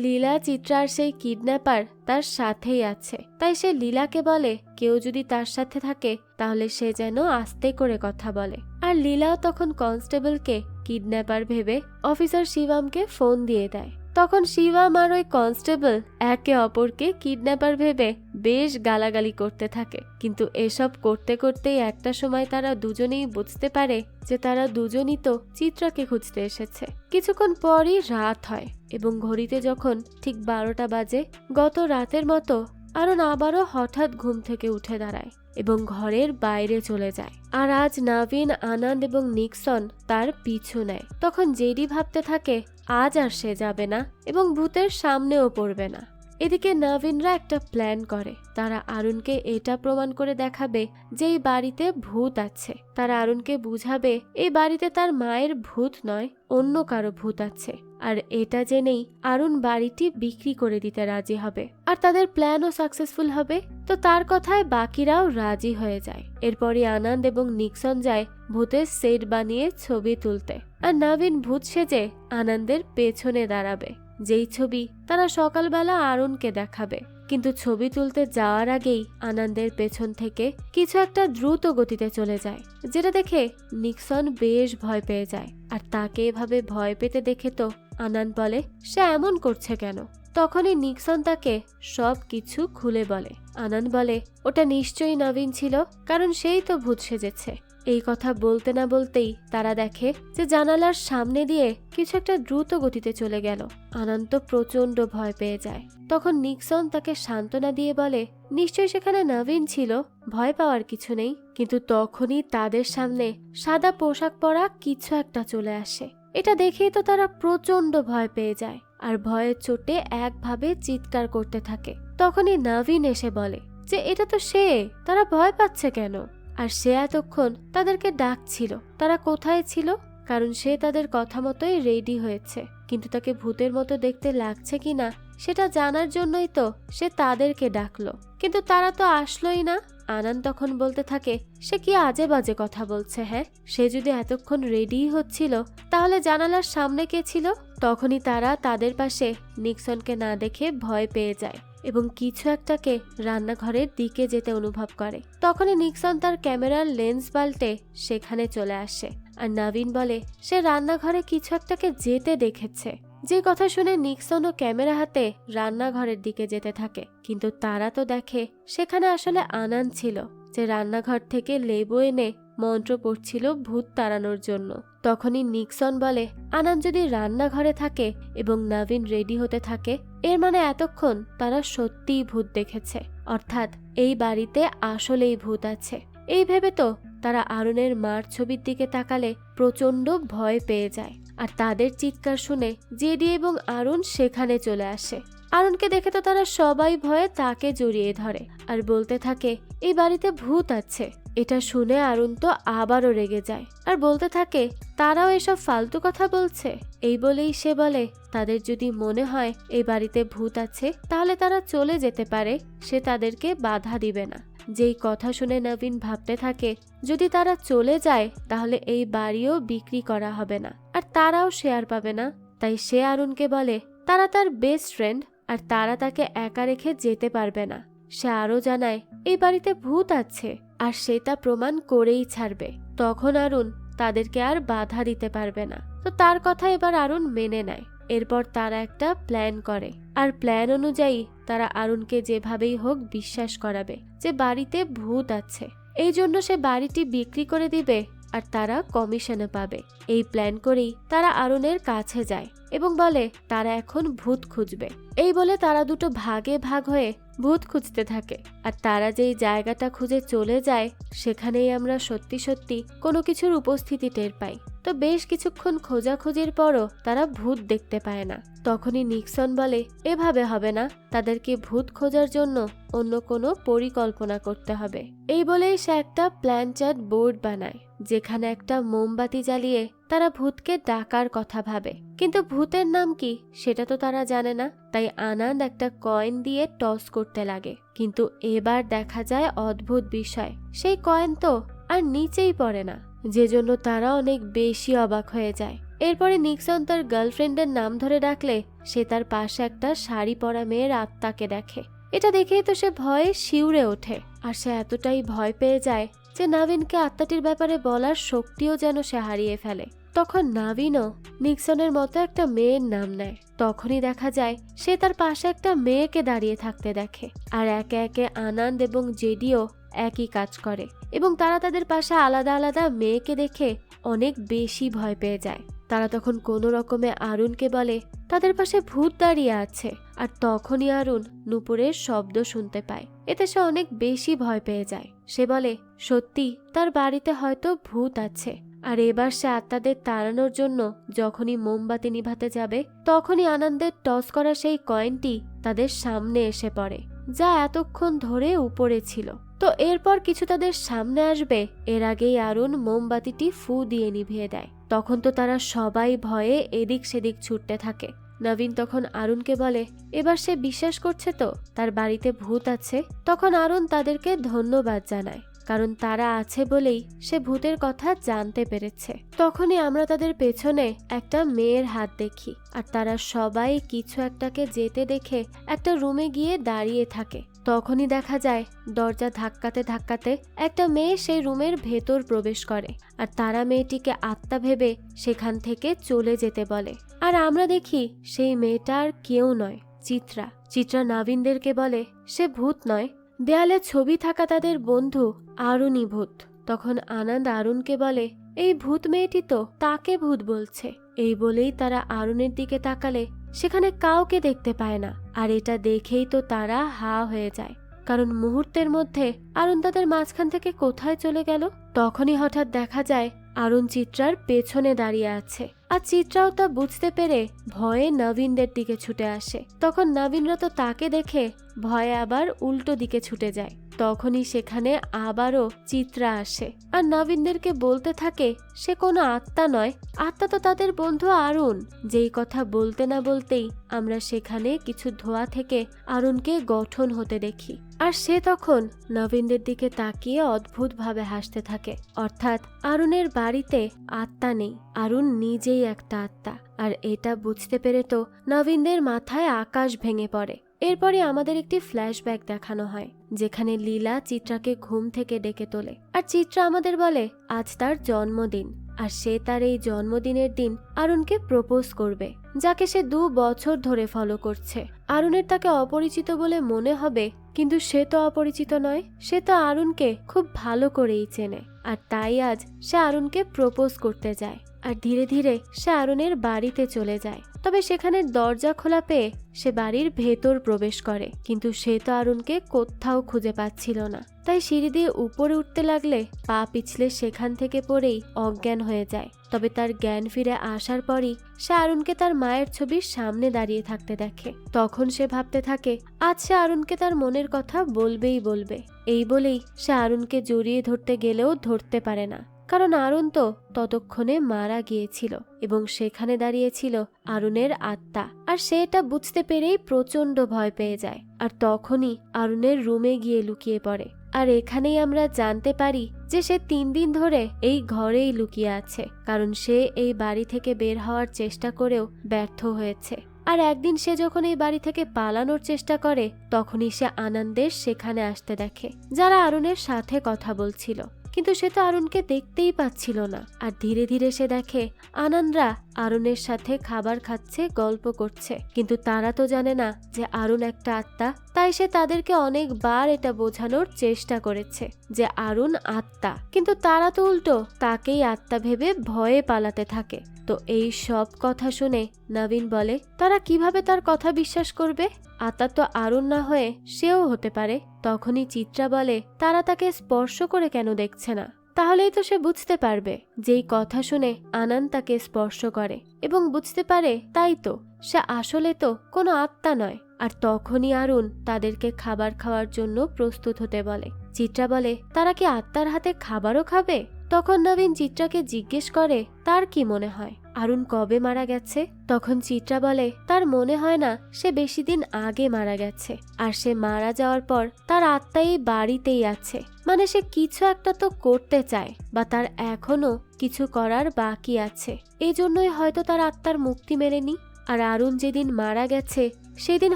লীলা চিত্রার সেই কিডন্যাপার তার সাথেই আছে, তাই সে লীলাকে বলে কেউ যদি তার সাথে থাকে তাহলে সে যেন আস্তে করে কথা বলে। আর লীলাও তখন কনস্টেবলকে কিডন্যাপার ভেবে অফিসার শিবমকে ফোন দিয়ে দেয়। তখন শিবম আর ওই কনস্টেবল একে অপরকে কিডন্যাপার ভেবে বেশ গালাগালি করতে থাকে। কিন্তু এসব করতে করতেই একটা সময় তারা দুজনেই বুঝতে পারে যে তারা দুজনই তো চিত্রাকে খুঁজতে এসেছে। কিছুক্ষণ পরই রাত হয় এবং ঘড়িতে যখন ঠিক 12টা বাজে, গত রাতের মতো আরুন আবারও হঠাৎ ঘুম থেকে উঠে দাঁড়ায় এবং ঘরের বাইরে চলে যায়। আর আজ নবীন, আনন্দ এবং নিক্সন তার পিছু নেয়। তখন জেডি ভাবতে থাকে আজ আর সে যাবে না এবং ভূতের সামনেও পড়বে না। এদিকে নবীনরা একটা প্ল্যান করে। তারা আরুনকে এটা প্রমাণ করে দেখাবে যে এই বাড়িতে ভূত আছে। তারা আরুনকে বুঝাবে এই বাড়িতে তার মায়ের ভূত নয়, অন্য কারো ভূত আছে। আর এটা জেনেই আরুন বাড়িটি বিক্রি করে দিতে রাজি হবে, আর তাদের প্ল্যানও সাকসেসফুল হবে। তো তার কথায় বাকিরাও রাজি হয়ে যায়। এরপরই আনন্দ এবং নিক্সন যায় ভূতের সেট বানিয়ে ছবি তুলতে, আর নবীন ভূত সেজে আনন্দের পেছনে দাঁড়াবে, যেই ছবি তারা সকালবেলা আরুনকে দেখাবে। কিন্তু ছবি তুলতে যাওয়ার আগেই আনন্দের পেছন থেকে কিছু একটা দ্রুত গতিতে চলে যায়, যেটা দেখে নিক্সন বেশ ভয় পেয়ে যায়। আর তাকে এভাবে ভয় পেতে দেখে তো আনন্দ বলে সে এমন করছে কেন। তখনই নিক্সন তাকে সব কিছু খুলে বলে। আনন্দ বলে ওটা নিশ্চয়ই নবীন ছিল, কারণ সেই তো ভূত সেজেছে। এই কথা বলতে না বলতেই তারা দেখে যে জানালার সামনে দিয়ে কিছু একটা দ্রুত গতিতে চলে গেল। আনন্দ তো প্রচন্ড ভয় পেয়ে যায়। তখন নিক্সন তাকে সান্ত্বনা দিয়ে বলে নিশ্চয়ই সেখানে নবীন ছিল, ভয় পাওয়ার কিছু নেই। কিন্তু তখনই তাদের সামনে সাদা পোশাক পরা কিছু একটা চলে আসে। এটা দেখেই তো তারা প্রচন্ড ভয় পেয়ে যায় আর ভয়ের চোটে একভাবে চিৎকার করতে থাকে। তখনই নবীন এসে বলে যে এটা তো সে, তারা ভয় পাচ্ছে কেন। আর সে এতক্ষণ তাদেরকে ডাকছিল। তারা কোথায় ছিল? কারণ সে তাদের কথা মতোই রেডি হয়েছে, কিন্তু তাকে ভূতের মতো দেখতে লাগছে কিনা সেটা জানার জন্যই তো সে তাদেরকে ডাকলো, কিন্তু তারা তো আসলোই না। আনন্দ তখন বলতে থাকে সে কি আজে বাজে কথা বলছে। হ্যাঁ, সে যদি এতক্ষণ রেডি হচ্ছিল তাহলে জানালার সামনে কে ছিল? তখনই তারা তাদের পাশে নিক্সনকে না দেখে ভয় পেয়ে যায় এবং কিছু একটাকে রান্নাঘরের দিকে যেতে অনুভব করে। তখনই নিক্সন তার ক্যামেরার লেন্স পাল্টে সেখানে চলে আসে আর নবীন বলে সে রান্নাঘরে কিছু একটাকে যেতে দেখেছে। যে কথা শুনে নিক্সন ও ক্যামেরা হাতে রান্নাঘরের দিকে যেতে থাকে, কিন্তু তারা তো দেখে সেখানে আসলে আনান ছিল, যে রান্নাঘর থেকে লেবু এনে মন্ত্র পড়ছিল ভূত তাড়ানোর জন্য। তখনই নিক্সন বলে আনান যদি রান্নাঘরে থাকে এবং নবীন রেডি হতে থাকে, এর মানে এতক্ষণ তারা সত্যিই ভূত দেখেছে, অর্থাৎ এই বাড়িতে আসলেই ভূত আছে। এই ভেবে তো তারা আরুনের মার ছবির দিকে তাকালে প্রচন্ড ভয় পেয়ে যায়। আর তাদের চিৎকার শুনে জেডি এবং আরুন সেখানে চলে আসে। আরুনকে দেখে তো তারা সবাই ভয়ে তাকে জড়িয়ে ধরে আর বলতে থাকে এই বাড়িতে ভূত আছে। এটা শুনে আরুন তো আবারও রেগে যায় আর বলতে থাকে তারাও এসব ফালতু কথা বলছে। এই বলেই সে বলে তাদের যদি মনে হয় এই বাড়িতে ভূত আছে তাহলে তারা চলে যেতে পারে, সে তাদেরকে বাধা দিবে না। যেই কথা শুনে নবীন ভাবতে থাকে যদি তারা চলে যায় তাহলে এই বাড়িও বিক্রি করা হবে না আর তারাও শেয়ার পাবে না। তাই সে আরুনকে বলে তারা তার বেস্ট ফ্রেন্ড আর তারা তাকে একা রেখে যেতে পারবে না। সে আরো জানায় এই বাড়িতে ভূত আছে আর সে তা প্রমাণ করেই ছাড়বে। তখন আরুন তাদেরকে আর বাধা দিতে পারবে না। তো তার কথা এবার আরুন মেনে নেয়। এরপর তারা একটা প্ল্যান করে আর প্ল্যান অনুযায়ী তারা আরুনকে যেভাবেই হোক বিশ্বাস করাবে যে বাড়িতে ভূত আছে। এই জন্য সে বাড়িটি বিক্রি করে দিবে আর তারা কমিশনে পাবে। এই প্ল্যান করেই তারা আরুনের কাছে যায় এবং বলে তারা এখন ভূত খুঁজবে। এই বলে তারা দুটো ভাগে ভাগ হয়ে ভূত খুঁজতে থাকে। আর তারা যেই জায়গাটা খুঁজে চলে যায় সেখানেই আমরা সত্যি সত্যি কোনো কিছুর উপস্থিতি টের পাই। তো বেশ কিছুক্ষণ খোঁজাখুঁজির পরও তারা ভূত দেখতে পায় না। তখনই নিক্সন বলে এভাবে হবে না, তাদেরকে ভূত খোঁজার জন্য অন্য কোনো পরিকল্পনা করতে হবে। এই বলেই সে একটা প্ল্যান চার্ট বোর্ড বানায় যেখানে একটা মোমবাতি জ্বালিয়ে তারা ভূতকে ডাকার কথা ভাবে। কিন্তু ভূতের নাম কি সেটা তো তারা জানে না। তাই আনন্দ একটা কয়েন দিয়ে টস করতে লাগে, কিন্তু এবার দেখা যায় অদ্ভুত বিষয়, সেই কয়েন তো আর নিচেই পড়ে না, যে জন্য তারা অনেক বেশি অবাক হয়ে যায়। এরপরে নিক্সন তার গার্লফ্রেন্ডের নাম ধরে ডাকলে সে তার পাশে একটা শাড়ি পরা মেয়ের আত্মাকে দেখে। এটা দেখেই তো সে ভয়ে শিউরে ওঠে আর সে এতটাই ভয় পেয়ে যায় যে নবীনকে আত্মাটির ব্যাপারে বলার শক্তিও যেন সে হারিয়ে ফেলে। তখন নবীনও নিক্সনের মতো একটা মেয়ের নাম নেয়। তখনই দেখা যায় সে তার পাশে একটা মেয়েকে দাঁড়িয়ে থাকতে দেখে আর একে একে আনন্দ এবং জেডিও একই কাজ করে এবং তারা তাদের পাশে আলাদা আলাদা মেয়েকে দেখে অনেক বেশি ভয় পেয়ে যায়। তারা তখন কোনো রকমে আরুনকে বলে তাদের পাশে ভূত দাঁড়িয়ে আছে। আর তখনই আরুন নুপুরের শব্দ শুনতে পায়। এতে সে অনেক বেশি ভয় পেয়ে যায়। সে বলে সত্যি তার বাড়িতে হয়তো ভূত আছে। আর এবার সে আত্মাদের তাড়ানোর জন্য যখনই মোমবাতি নিভাতে যাবে তখনই আনন্দের টস করা সেই কয়েনটি তাদের সামনে এসে পড়ে, যা এতক্ষণ ধরে উপরে ছিল। তো এরপর কিছু তাদের সামনে আসবে এর আগেই আরুন মোমবাতিটি ফু দিয়ে নিভিয়ে দেয়। তখন তো তারা সবাই ভয়ে এদিক সেদিক ছুটতে থাকে। নবীন তখন আরুনকে বলে এবার সে বিশ্বাস করছে তো তার বাড়িতে ভূত আছে। তখন আরুন তাদেরকে ধন্যবাদ জানায়, কারণ তারা আছে বলেই সে ভূতের কথা জানতে পেরেছে। তখনই আমরা তাদের পেছনে একটা মেয়ের হাত দেখি আর তারা সবাই কিছু একটাকে যেতে দেখে একটা রুমে গিয়ে দাঁড়িয়ে থাকে। তখনই দেখা যায় দরজা ধাক্কাতে ধাক্কাতে একটা মেয়ে সেই রুমের ভেতর প্রবেশ করে আর তারা মেয়েটিকে আত্মা ভেবে সেখান থেকে চলে যেতে বলে। আর আমরা দেখি সেই মেয়েটা আর কেউ নয়, চিত্রা। চিত্রা নবীনদেরকে বলে সে ভূত নয়, দেয়ালে ছবি থাকা তাদের বন্ধু আরুনই ভূত। তখন আনন্দ আরুনকে বলে এই ভূত মেয়েটি তো তাকে ভূত বলছে। এই বলেই তারা আরুনের দিকে তাকালে সেখানে কাউকে দেখতে পায় না। আর এটা দেখেই তো তারা হা হয়ে যায়, কারণ মুহূর্তের মধ্যে আরুন তাদের মাঝখান থেকে কোথায় চলে গেল। তখনই হঠাৎ দেখা যায় আরুন চিত্রার পেছনে দাঁড়িয়ে আছে আর চিত্রাও তা বুঝতে পেরে ভয়ে নবীনদের দিকে ছুটে আসে। তখন নবীনরা তো তাকে দেখে ভয়ে আবার উল্টো দিকে ছুটে যায়। তখনই সেখানে আবারও চিত্রা আসে আর নবীনদেরকে বলতে থাকে সে কোনো আত্মা নয়, আত্মা তো তাদের বন্ধু আরুন। যেই কথা বলতে না বলতেই আমরা সেখানে কিছু ধোঁয়া থেকে আরুনকে গঠন হতে দেখি আর সে তখন নবীনদের দিকে তাকিয়ে অদ্ভুত ভাবে হাসতে থাকে। অর্থাৎ আরুনের বাড়িতে আত্মা নেই, আরুন নিজেই একটা আত্মা। আর এটা বুঝতে পেরে তো নবীনদের মাথায় আকাশ ভেঙে পড়ে এরপরে আমাদের একটি ফ্ল্যাশব্যাক দেখানো হয়, যেখানে লীলা চিত্রাকে ঘুম থেকে ডেকে তোলে। আর চিত্রা আমাদের বলে আজ তার জন্মদিন, আর সে তার এই জন্মদিনের দিন আরুণকে প্রপোজ করবে, যাকে সে 2 বছর ধরে ফলো করছে। আরুণের তাকে অপরিচিত বলে মনে হবে, কিন্তু সে তো অপরিচিত নয়, সে তো আরুণকে খুব ভালো করেই চেনে। আর তাই আজ সে আরুণকে প্রপোজ করতে যায়। আর ধীরে ধীরে সে আরুণের বাড়িতে চলে যায়। তবে সেখানে দরজা খোলা পেয়ে সে বাড়ির ভেতর প্রবেশ করে, কিন্তু সে তো আরুণকে কোথাও খুঁজে পাচ্ছিল না। তাই সিঁড়ি দিয়ে উপরে উঠতে লাগলে পা পিছলে সেখান থেকে পড়েই অজ্ঞান হয়ে যায়। তবে তার জ্ঞান ফিরে আসার পরই সে আরুণকে তার মায়ের ছবির সামনে দাঁড়িয়ে থাকতে দেখে। তখন সে ভাবতে থাকে আজ সে আরুণকে তার মনের কথা বলবেই বলবে। এই বলেই সে আরুণকে জড়িয়ে ধরতে গেলেও ধরতে পারে না, কারণ আরুণ তো ততক্ষণে মারা গিয়েছিল এবং সেখানে দাঁড়িয়েছিল আরুণের আত্মা। আর সে এটা বুঝতে পেরেই প্রচন্ড ভয় পেয়ে যায়। আর তখনই আরুণের রুমে গিয়ে লুকিয়ে পড়ে। আর এখানেই আমরা জানতে পারি যে সে 3 দিন ধরে এই ঘরেই লুকিয়ে আছে, কারণ সে এই বাড়ি থেকে বের হওয়ার চেষ্টা করেও ব্যর্থ হয়েছে। আর একদিন সে যখন এই বাড়ি থেকে পালানোর চেষ্টা করে, তখনই সে আনন্দের সেখানে আসতে দেখে, যারা আরুণের সাথে কথা বলছিল। কিন্তু সে তো আরুণকে দেখতেই পাচ্ছিল না। আর ধীরে ধীরে সে দেখে আনন্দরা আরুণের সাথে খাবার খাচ্ছে, গল্প করছে, কিন্তু তারা তো জানে না যে আরুণ একটা আত্মা। তাই সে তাদেরকে অনেকবার এটা বোঝানোর চেষ্টা করেছে যে আরুণ আত্মা, কিন্তু তারা তো উল্টো তাকেই আত্মা ভেবে ভয়ে পালাতে থাকে। তো এই সব কথা শুনে নবীন বলে তারা কিভাবে তার কথা বিশ্বাস করবে? আত্মা তো আরুণ না হয়ে সেও হতে পারে। তখনই চিত্রা বলে তারা তাকে স্পর্শ করে কেন দেখছে না? তাহলেই তো সে বুঝতে পারবে। যেই কথা শুনে আনন্দ তাকে স্পর্শ করে এবং বুঝতে পারে তাই তো সে আসলে তো কোনো আত্মা নয়। আর তখনই আরুণ তাদেরকে খাবার খাওয়ার জন্য প্রস্তুত হতে বলে। চিত্রা বলে তারা কি আত্মার হাতে খাবারও খাবে? তখন নবীন চিত্রাকে জিজ্ঞেস করে তার কি মনে হয় আরুণ কবে মারা গেছে? তখন চিত্রা বলে তার মনে হয় না সে বেশি দিন আগে মারা গেছে, আর সে মারা যাওয়ার পর তার আত্মা এই বাড়িতেই আছে। মানে সে কিছু একটা তো করতে চায়, বা তার এখনো কিছু করার বাকি আছে, এই জন্যই হয়তো তার আত্মার মুক্তি মেলেনি। আর আরুণ যেদিন মারা গেছে সেদিন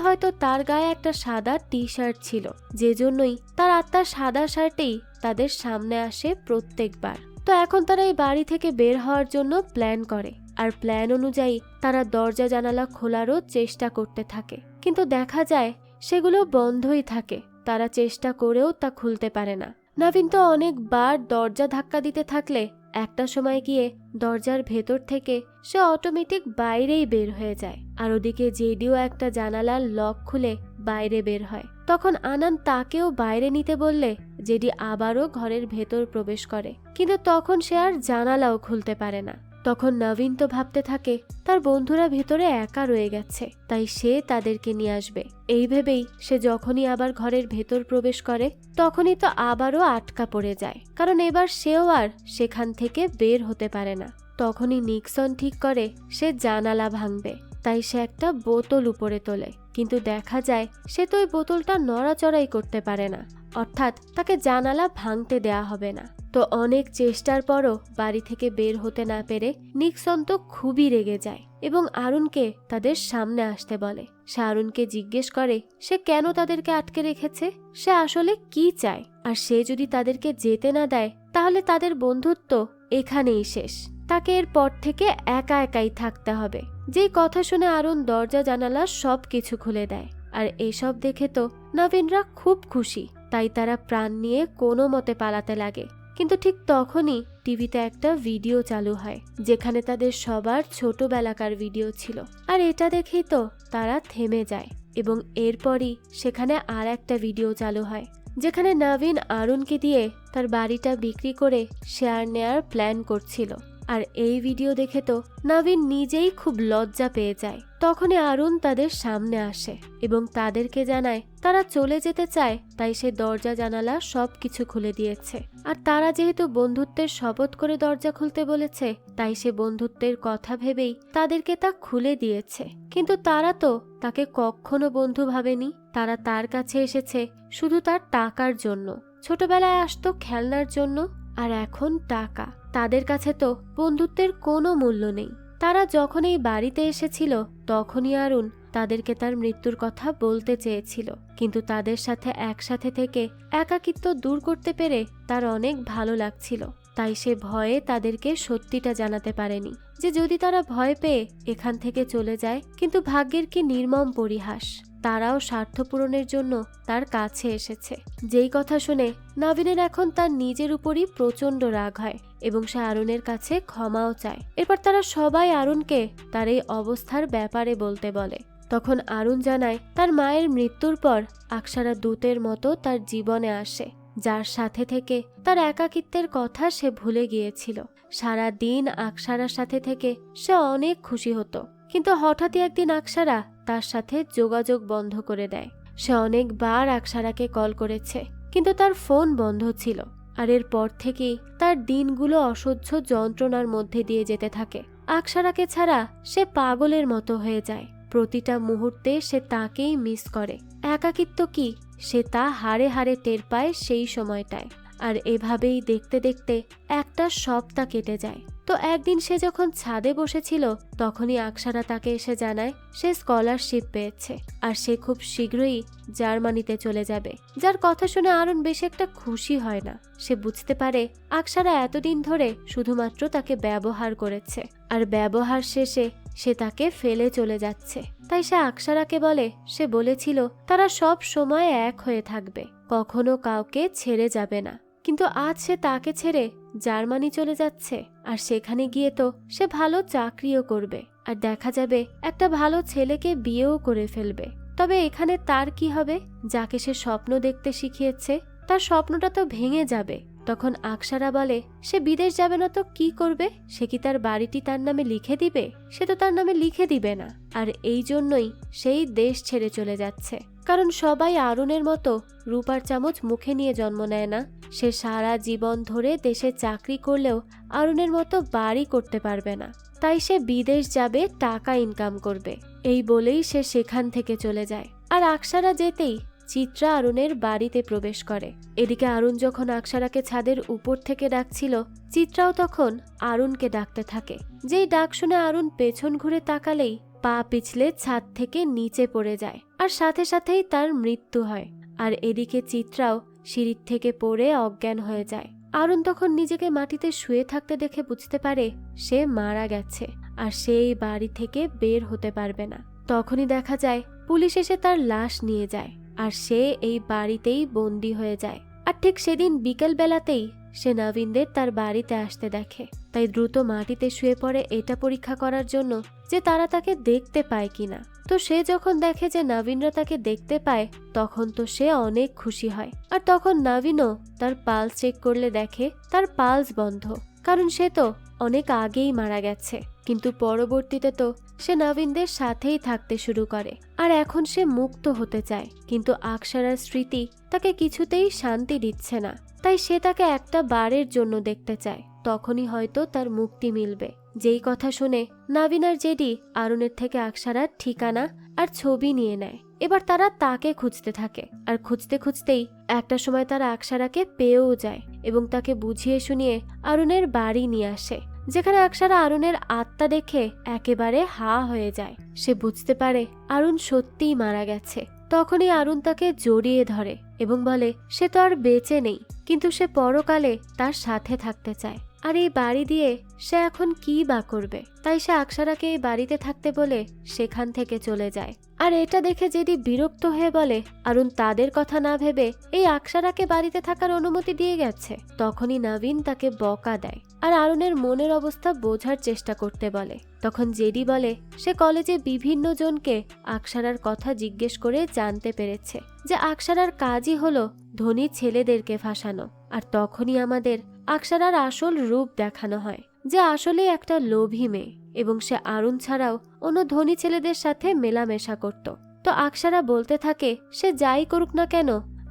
হয়তো তার গায়ে একটা সাদা টি-শার্ট ছিল, যে জন্যই তার আত্মার সাদা শার্টেই তাদের সামনে আসে প্রত্যেকবার। তো এখন তারা এই বাড়ি থেকে বের হওয়ার জন্য প্ল্যান করে, আর প্ল্যান অনুযায়ী তারা দরজা জানালা খোলারও চেষ্টা করতে থাকে, কিন্তু দেখা যায় সেগুলো বন্ধই থাকে। তারা চেষ্টা করেও তা খুলতে পারে না। নবীন তো অনেকবার দরজা ধাক্কা দিতে থাকলে একটা সময় গিয়ে দরজার ভেতর থেকে সে অটোমেটিক বাইরেই বের হয়ে যায়। আর ওদিকে জেডিও একটা জানালার লক খুলে বাইরে বের হয়। তখন আনন্দ তাকেও বাইরে নিতে বললে জেডি আবারও ঘরের ভেতর প্রবেশ করে, কিন্তু তখন সে আর জানালাও খুলতে পারে না। তখন নবীন তো ভাবতে থাকে তার বন্ধুরা ভেতরে একা রয়ে গেছে, তাই সে তাদেরকে নিয়ে আসবে। এই ভেবেই সে যখনই আবার ঘরের ভেতর প্রবেশ করে তখনই তো আবারও আটকা পড়ে যায়, কারণ এবার সেও আর সেখান থেকে বের হতে পারে না। তখনই নিক্সন ঠিক করে সে জানালা ভাঙবে, তাই সে একটা বোতল উপরে তোলে, কিন্তু দেখা যায় সে তো ওই বোতলটা নড়াচড়াই করতে পারে না, অর্থাৎ তাকে জানালা ভাঙতে দেয়া হবে না। তো অনেক চেষ্টার পরও বাড়ি থেকে বের হতে না পেরে নিক্সন তো খুবই রেগে যায় এবং আরুণকে তাদের সামনে আসতে বলে। সে আরুণকে জিজ্ঞেস করে সে কেন তাদেরকে আটকে রেখেছে, সে আসলে কি চায়, আর সে যদি তাদেরকে যেতে না দেয় তাহলে তাদের বন্ধুত্ব এখানেই শেষ। তাকে এরপর থেকে একা একাই থাকতে হবে। যেই কথা শুনে আরুণ দরজা জানালা সব কিছু খুলে দেয়। আর এসব দেখে তো নবীনরা খুব খুশি, তাই তারা প্রাণ নিয়ে কোনো মতে পালাতে লাগে। কিন্তু ঠিক তখনই টিভিতে একটা ভিডিও চালু হয়, যেখানে তাদের সবার ছোটবেলাকার ভিডিও ছিল। আর এটা দেখেই তো তারা থেমে যায় এবং এরপরই সেখানে আর একটা ভিডিও চালু হয়, যেখানে নবীন আরুণকে দিয়ে তার বাড়িটা বিক্রি করে শেয়ার নেয়ার প্ল্যান করছিল। আর এই ভিডিও দেখে তো নবীন নিজেই খুব লজ্জা পেয়ে যায়। তখনই আরুণ তাদের সামনে আসে এবং তাদেরকে জানায় তারা চলে যেতে চায়, তাই সে দরজা জানালা সবকিছু খুলে দিয়েছে। আর তারা যেহেতু বন্ধুত্বের শপথ করে দরজা খুলতে বলেছে, তাই সে বন্ধুত্বের কথা ভেবেই তাদেরকে তা খুলে দিয়েছে। কিন্তু তারা তো তাকে কখনো বন্ধু ভাবেনি। তারা তার কাছে এসেছে শুধু তার টাকার জন্য। ছোটবেলায় আসতো খেলনার জন্য, আর এখন টাকা। তাদের কাছে তো বন্ধুত্বের কোনো মূল্য নেই। তারা যখন এই বাড়িতে এসেছিল তখনই আরুণ তাদেরকে তার মৃত্যুর কথা বলতে চেয়েছিল, কিন্তু তাদের সাথে একসাথে থেকে একাকিত্ব দূর করতে পেরে তার অনেক ভালো লাগছিল। তাই সে ভয়ে তাদেরকে সত্যিটা জানাতে পারেনি যে যদি তারা ভয় পেয়ে এখান থেকে চলে যায়, কিন্তু ভাগ্যের কি নির্মম পরিহাস, তারাও স্বার্থ পূরণের জন্য তার কাছে এসেছে। যেই কথা শুনে নবীনের এখন তার নিজের উপরই প্রচন্ড রাগ হয় এবং সে আরুণের কাছে ক্ষমাও চায়। এরপর তারা সবাই আরুণকে তার এই অবস্থার ব্যাপারে বলতে বলে। তখন আরুণ জানায় তার মায়ের মৃত্যুর পর আকসারা দূতের মতো তার জীবনে আসে, যার সাথে থেকে তার একাকিত্বের কথা সে ভুলে গিয়েছিল। সারা দিন আকসারার সাথে থেকে সে অনেক খুশি হতো, কিন্তু হঠাৎই একদিন আকসারা তার সাথে যোগাযোগ বন্ধ করে দেয়। সে অনেকবার আকসারাকে কল করেছে, কিন্তু তার ফোন বন্ধ ছিল। আর এরপর থেকেই তার দিনগুলো অসহ্য যন্ত্রণার মধ্যে দিয়ে যেতে থাকে। আকসারাকে ছাড়া সে পাগলের মতো হয়ে যায়। প্রতিটা মুহূর্তে সে তাকেই মিস করে। একাকিত্ব কি সে তা হাড়ে হাড়ে টের পায় সেই সময়টায়। আর এভাবেই দেখতে দেখতে একটা সপ্তাহ কেটে যায়। তো একদিন সে যখন ছাদে বসেছিল, তখনই আকসারা তাকে এসে জানায় সে স্কলারশিপ পেয়েছে আর সে খুব শীঘ্রই জার্মানিতে চলে যাবে। যার কথা শুনে আরুণ বেশ একটা খুশি হয় না। সে বুঝতে পারে আকসারা এতদিন ধরে শুধুমাত্র তাকে ব্যবহার করেছে, আর ব্যবহার শেষে সে তাকে ফেলে চলে যাচ্ছে। তাই সে আকসারাকে বলে সে বলেছিল তারা সব সময় এক হয়ে থাকবে, কখনো কাউকে ছেড়ে যাবে না। কিন্তু আজ সে তাকে ছেড়ে জার্মানি চলে যাচ্ছে, আর সেখানে গিয়ে তো সে ভালো চাকরিও করবে, আর দেখা যাবে একটা ভালো ছেলেকে বিয়েও করে ফেলবে। তবে এখানে তার কি হবে? যাকে সে স্বপ্ন দেখতে শিখিয়েছে তার স্বপ্নটা তো ভেঙে যাবে। তখন আকসারা বলে সে বিদেশ যাবে না তো কি করবে? সে কি তার বাড়িটি তার নামে লিখে দিবে? সে তো তার নামে লিখে দিবে না। আর এই জন্যই সেই দেশ ছেড়ে চলে যাচ্ছে, কারণ সবাই আরুণের মতো রূপার চামচ মুখে নিয়ে জন্ম নেয় না। সে সারা জীবন ধরে দেশে চাকরি করলেও আরুণের মতো বাড়ি করতে পারবে না। তাই সে বিদেশ যাবে, টাকা ইনকাম করবে। এই বলেই সে সেখান থেকে চলে যায়। আর আকসারা যেতেই চিত্রা আরুণের বাড়িতে প্রবেশ করে। এদিকে আরুণ যখন আকসারাকে ছাদের উপর থেকে ডাকছিল, চিত্রাও তখন আরুণকে ডাকতে থাকে। যেই ডাক শুনে আরুণ পেছন ঘুরে তাকালেই পা পিছলে ছাদ থেকে নিচে পড়ে যায়, আর সাথে সাথেই তার মৃত্যু হয়। আর এদিকে চিত্রাও সিঁড়ির থেকে পড়ে অজ্ঞান হয়ে যায়। আরুণ তখন নিজেকে মাটিতে শুয়ে থাকতে দেখে বুঝতে পারে সে মারা গেছে, আর সে এই বাড়ি থেকে বের হতে পারবে না। তখনই দেখা যায় পুলিশ এসে তার লাশ নিয়ে যায়, আর সে এই বাড়িতেই বন্দী হয়ে যায়। আর ঠিক সেদিন বিকেল বেলাতেই সে নবীনদের তার বাড়িতে আসতে দেখে। তাই দ্রুত মাটিতে শুয়ে পড়ে এটা পরীক্ষা করার জন্য যে তারা তাকে দেখতে পায় কিনা। তো সে যখন দেখে যে নবীনরা তাকে দেখতে পায়, তখন তো সে অনেক খুশি হয়। আর তখন নবীনও তার পালস চেক করলে দেখে তার পালস বন্ধ, কারণ সে তো অনেক আগেই মারা গেছে। কিন্তু পরবর্তীতে তো সে নবীনদের সাথেই থাকতে শুরু করে, আর এখন সে মুক্ত হতে চায়। কিন্তু আকসারার স্মৃতি তাকে কিছুতেই শান্তি দিচ্ছে না। তাই সে তাকে একটা বারের জন্য দেখতে চায়, তখনই হয়তো তার মুক্তি মিলবে। যেই কথা শুনে নবীন আর জেডি আরুণের থেকে আকসারার ঠিকানা আর ছবি নিয়ে নেয়। এবার তারা তাকে খুঁজতে থাকে, আর খুঁজতে খুঁজতেই একটা সময় তারা আকসারাকে পেয়েও যায় এবং তাকে বুঝিয়ে শুনিয়ে আরুণের বাড়ি নিয়ে আসে, যেখানে আকসারা আরুণের আত্মা দেখে একেবারে হা হয়ে যায়। সে বুঝতে পারে আরুণ সত্যিই মারা গেছে। তখনই আরুণ তাকে জড়িয়ে ধরে এবং বলে সে তো আর বেঁচে নেই, কিন্তু সে পরকালে তার সাথে থাকতে চায়। আর এই বাড়ি দিয়ে সে এখন কি বা করবে? তাই সে আকসারাকে এই বাড়িতে থাকতে বলে সেখান থেকে চলে যায়। আর এটা দেখে জেডি বিরক্ত হয়ে বলে আরুণ তাদের কথা না ভেবে এই আকসারাকে বাড়িতে থাকার অনুমতি দিয়ে গেছে। তখনই নবীন তাকে বকা দেয় আর আরুণের মনের অবস্থা বোঝার চেষ্টা করতে বলে। তখন জেডি বলে সে কলেজে বিভিন্ন জনকে আকসারার কথা জিজ্ঞেস করে জানতে পেরেছে যে আকসারার কাজই হলো ধনী ছেলেদেরকে ফাঁসানো। আর তখনই আমাদের আকসারার আসল রূপ দেখানো হয়, যে আসলে একটা লোভী মেয়ে, এবং সে আরুণ ছাড়াও অন্য ধনী ছেলেদের সাথে মেলামেশা করত। তো আকসারা বলতে থাকে সে যাই করুক না কেন,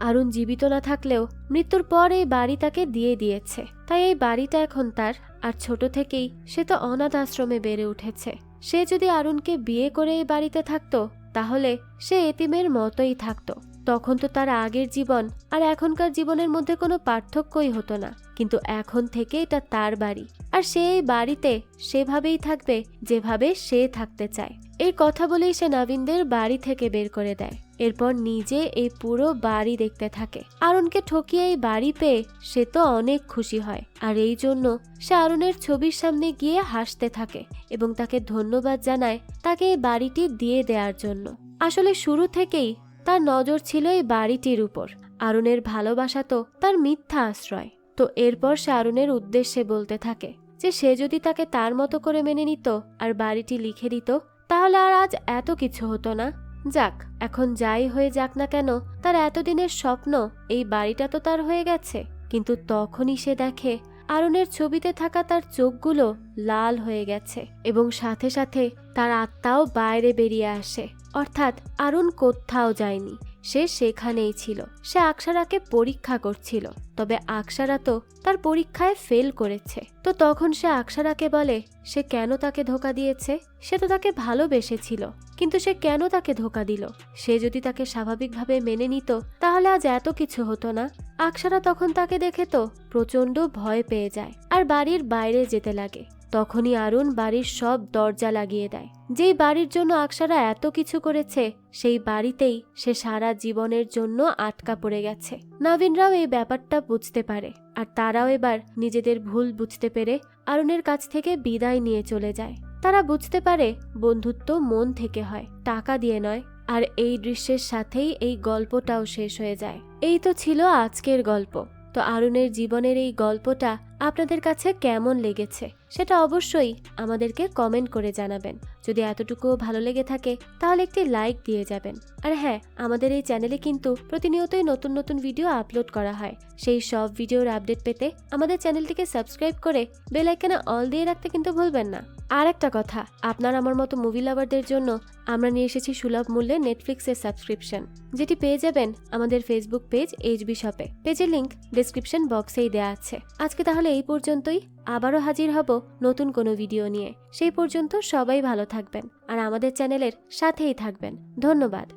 আরুণ জীবিত না থাকলেও মৃত্যুর পর এই বাড়ি তাকে দিয়ে দিয়েছে। তাই এই বাড়িটা এখন তার। আর ছোট থেকেই সে তো অনাথ আশ্রমে বেড়ে উঠেছে। সে যদি আরুণকে বিয়ে করে এই বাড়িতে থাকতো, তাহলে সে এতিমের মতোই থাকতো। তখন তো তার আগের জীবন আর এখনকার জীবনের মধ্যে কোনো পার্থক্যই হতো না। কিন্তু এখন থেকে এটা তার বাড়ি, আর সে এই বাড়িতে সেভাবেই থাকবে যেভাবে সে থাকতে চায়। এই কথা বলেই সে নবীনদের বাড়ি থেকে বের করে দেয়। এরপর নিজে এই পুরো বাড়ি দেখতে থাকে। আরুনকে ঠকিয়ে এই বাড়ি পেয়ে সে তো অনেক খুশি হয়, আর এই জন্য সে আরুনের ছবির সামনে গিয়ে হাসতে থাকে এবং তাকে ধন্যবাদ জানায় তাকে এই বাড়িটি দিয়ে দেওয়ার জন্য। আসলে শুরু থেকেই তার নজর ছিল এই বাড়িটির উপর। আরুনের ভালোবাসা তো তার মিথ্যা আশ্রয়। তো এরপর সে আরুনের উদ্দেশ্যে বলতে থাকে যে সে যদি তাকে তার মতো করে মেনে নিত আর বাড়িটি লিখে দিত, তাহলে আর আজ এত কিছু হতো না। যাক, এখন যাই হয়ে যাক না কেন, তার এতদিনের স্বপ্ন এই বাড়িটা তো তার হয়ে গেছে। কিন্তু তখনই সে দেখে আরুনের ছবিতে থাকা তার চোখগুলো লাল হয়ে গেছে এবং সাথে সাথে তার আত্মাও বাইরে বেরিয়ে আসে। অর্থাৎ আরুন কোথাও যায়নি, সে সেখানেই ছিল। সে আকসারাকে পরীক্ষা করছিল, তবে আকসারা তো তার পরীক্ষায় ফেল করেছে। তো তখন সে আকসারাকে বলে সে কেন তাকে ধোঁকা দিয়েছে। সে তো তাকে ভালোবেসেছিল, কিন্তু সে কেন তাকে ধোঁকা দিল। সে যদি তাকে স্বাভাবিকভাবে মেনে নিত তাহলে আজ এত কিছু হতো না। আকসারা তখন তাকে দেখে তো প্রচন্ড ভয় পেয়ে যায় আর বাড়ির বাইরে যেতে লাগে। তখনই আরুন বাড়ির সব দরজা লাগিয়ে দেয়। যেই বাড়ির জন্য আকসারা এত কিছু করেছে সেই বাড়িতেই সে সারা জীবনের জন্য আটকা পড়ে গেছে। নবীনরাও এই ব্যাপারটা বুঝতে পারে আর তারাও এবার নিজেদের ভুল বুঝতে পেরে আরুনের কাছ থেকে বিদায় নিয়ে চলে যায়। তারা বুঝতে পারে বন্ধুত্ব মন থেকে হয়, টাকা দিয়ে নয়। আর এই দৃশ্যের সাথেই এই গল্পটাও শেষ হয়ে যায়। এই তো ছিল আজকের গল্প। তো আরুনের জীবনের এই গল্পটা আপনাদের কাছে কেমন লেগেছে সেটা অবশ্যই আমাদেরকে কমেন্ট করে জানাবেন। যদি এতটুকুও ভালো লেগে থাকে তাহলে একটি লাইক দিয়ে যাবেন। আর হ্যাঁ, আমাদের এই চ্যানেলে কিন্তু প্রতিনিয়তই নতুন নতুন ভিডিও আপলোড করা হয়। সেই সব ভিডিওর আপডেট পেতে আমাদের চ্যানেলটিকে সাবস্ক্রাইব করে বেল আইকনে অল দিয়ে রাখতে কিন্তু ভুলবেন না। আর একটা কথা, আপনার আমার মতো মুভি লাভারদের জন্য আমরা নিয়ে এসেছি সুলভ মূল্যে নেটফ্লিক্সের সাবস্ক্রিপশন, যেটি পেয়ে যাবেন আমাদের ফেসবুক পেজ এইচবি শপে। পেজের লিংক ডেসক্রিপশন বক্সেই দেওয়া আছে। আজকে তাহলে এই পর্যন্তই। আবারও হাজির হব নতুন কোনো ভিডিও নিয়ে। সেই পর্যন্ত সবাই ভালো থাকবেন আর আমাদের চ্যানেলের সাথেই থাকবেন। ধন্যবাদ।